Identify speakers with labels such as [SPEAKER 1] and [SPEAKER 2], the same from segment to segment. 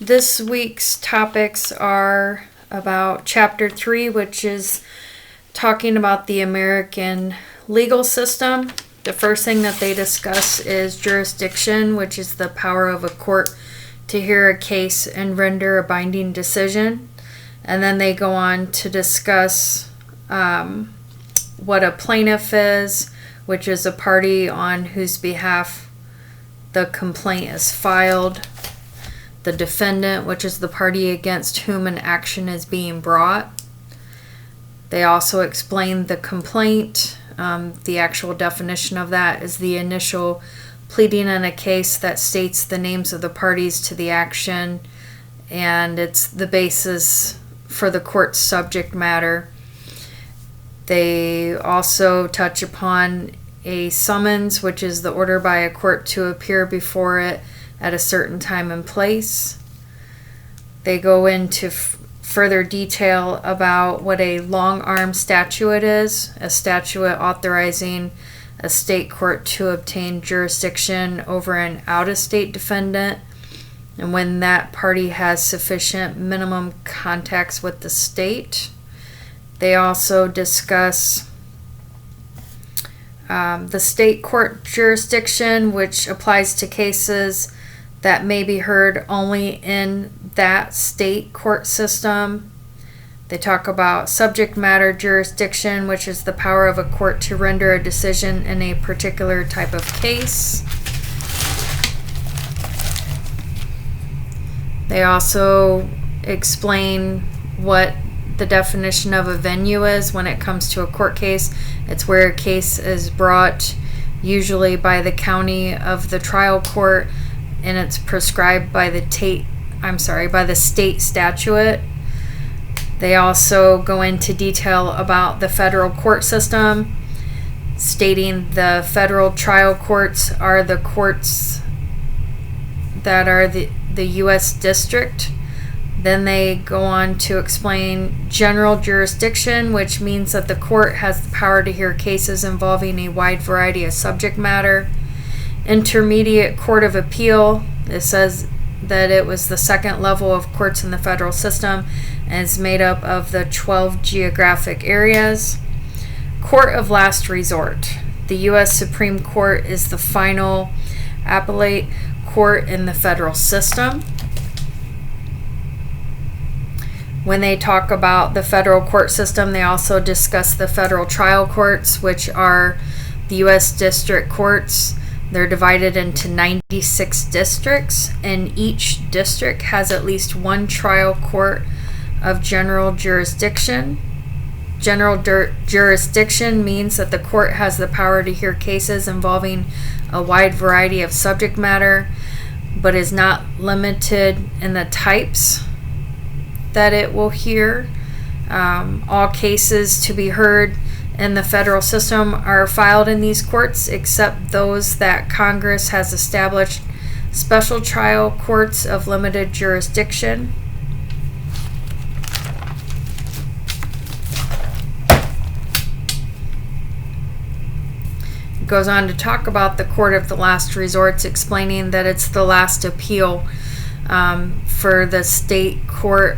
[SPEAKER 1] This week's topics are about Chapter 3, which is talking about the American legal system. The first thing that they discuss is jurisdiction, which is the power of a court to hear a case and render a binding decision. And then they go on to discuss what a plaintiff is, which is a party on whose behalf the complaint is filed. The defendant, which is the party against whom an action is being brought. They also explain the complaint. The actual definition of that is the initial pleading in a case that states the names of the parties to the action, and it's the basis for the court's subject matter. They also touch upon a summons, which is the order by a court to appear before it at a certain time and place. They go into further detail about what a long-arm statute is, a statute authorizing a state court to obtain jurisdiction over an out-of-state defendant, and when that party has sufficient minimum contacts with the state. They also discuss the state court jurisdiction, which applies to cases that may be heard only in that state court system. They talk about subject matter jurisdiction, which is the power of a court to render a decision in a particular type of case. They also explain what the definition of a venue is when it comes to a court case. It's where a case is brought usually by the county of the trial court, and it's prescribed by the state statute. They also go into detail about the federal court system, stating the federal trial courts are the courts that are the U.S. district. Then they go on to explain general jurisdiction, which means that the court has the power to hear cases involving a wide variety of subject matter. Intermediate Court of Appeal, it says that it was the second level of courts in the federal system and is made up of the 12 geographic areas. Court of Last Resort. The U.S. Supreme Court is the final appellate court in the federal system. When they talk about the federal court system, they also discuss the federal trial courts, which are the U.S. district courts. They're divided into 96 districts, and each district has at least one trial court of general jurisdiction. General jurisdiction means that the court has the power to hear cases involving a wide variety of subject matter, but is not limited in the types that it will hear. All cases to be heard in the federal system are filed in these courts, except those that Congress has established special trial courts of limited jurisdiction. It goes on to talk about the Court of the Last Resorts, explaining that it's the last appeal for the state court.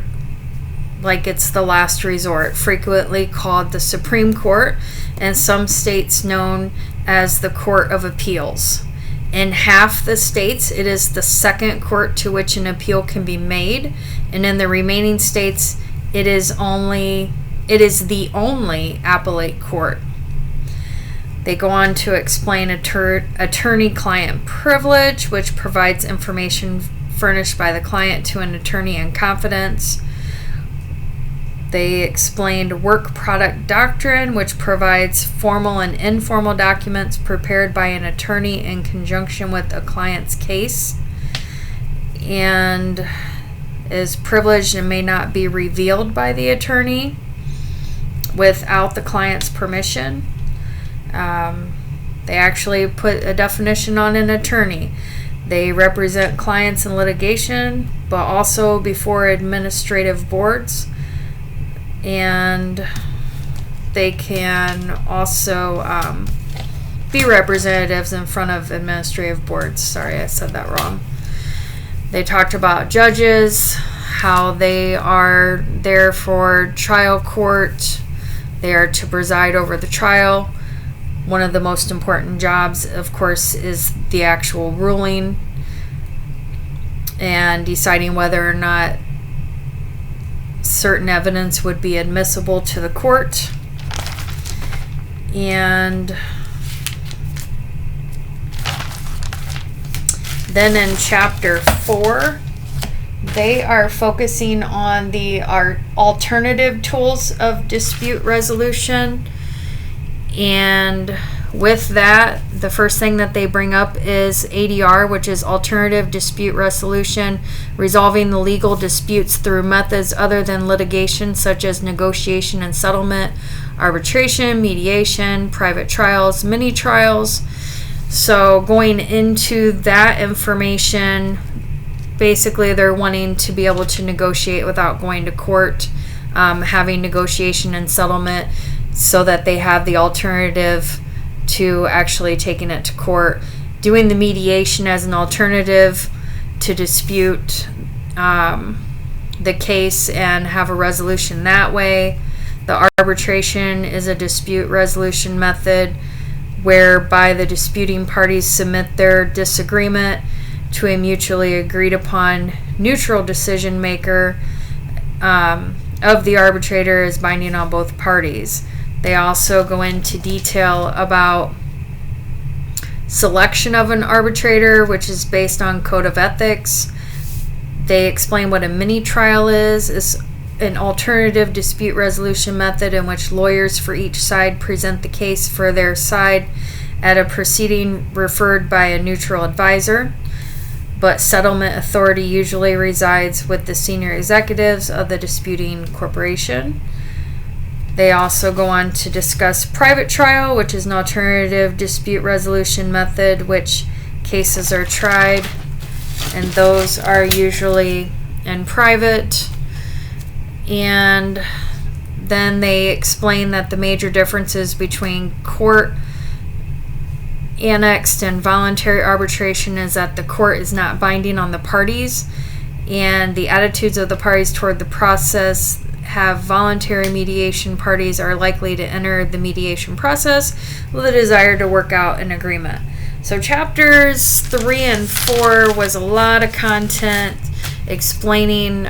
[SPEAKER 1] Like it's the last resort, frequently called the Supreme Court, and some states known as the Court of Appeals. In half the states, it is the second court to which an appeal can be made, and in the remaining states, it is the only appellate court. They go on to explain attorney-client privilege, which provides information furnished by the client to an attorney in confidence. They explained work product doctrine, which provides formal and informal documents prepared by an attorney in conjunction with a client's case, and is privileged and may not be revealed by the attorney without the client's permission. They actually put a definition on an attorney. They represent clients in litigation, but also before administrative boards. And they can also be representatives in front of administrative boards. Sorry, I said that wrong. They talked about judges, how they are there for trial court. They are to preside over the trial. One of the most important jobs, of course, is the actual ruling and deciding whether or not certain evidence would be admissible to the court. And then in chapter 4, they are focusing on our alternative tools of dispute resolution. And with that, the first thing that they bring up is ADR, which is alternative dispute resolution, resolving the legal disputes through methods other than litigation, such as negotiation and settlement, arbitration, mediation, private trials, mini trials. So going into that information, basically they're wanting to be able to negotiate without going to court, having negotiation and settlement, so that they have the alternative to actually taking it to court, doing the mediation as an alternative to dispute the case and have a resolution that way. The arbitration is a dispute resolution method whereby the disputing parties submit their disagreement to a mutually agreed upon neutral decision maker of the arbitrator is binding on both parties. They also go into detail about selection of an arbitrator, which is based on code of ethics. They explain what a mini trial is an alternative dispute resolution method in which lawyers for each side present the case for their side at a proceeding referred by a neutral advisor, but settlement authority usually resides with the senior executives of the disputing corporation. They also go on to discuss private trial, which is an alternative dispute resolution method, which cases are tried, and those are usually in private. And then they explain that the major differences between court annexed and voluntary arbitration is that the court is not binding on the parties, and the attitudes of the parties toward the process have voluntary mediation. Parties are likely to enter the mediation process with a desire to work out an agreement. So chapters 3 and 4 was a lot of content explaining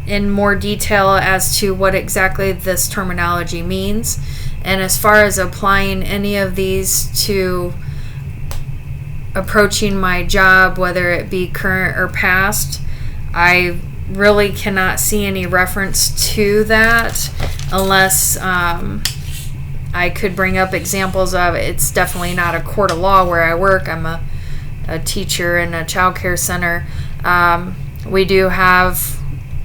[SPEAKER 1] in more detail as to what exactly this terminology means. And as far as applying any of these to approaching my job, whether it be current or past, I really cannot see any reference to that unless I could bring up examples of it. It's definitely not a court of law where I work. I'm a teacher in a child care center. We do have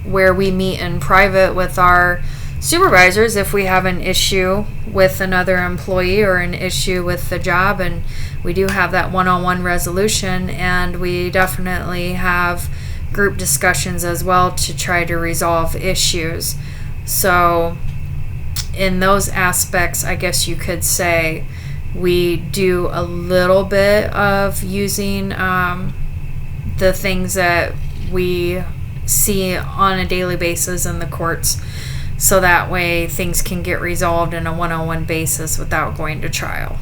[SPEAKER 1] where we meet in private with our supervisors if we have an issue with another employee or an issue with the job, and we do have that one-on-one resolution, and we definitely have group discussions as well to try to resolve issues. So in those aspects, I guess you could say we do a little bit of using the things that we see on a daily basis in the courts, so that way things can get resolved in a one-on-one basis without going to trial.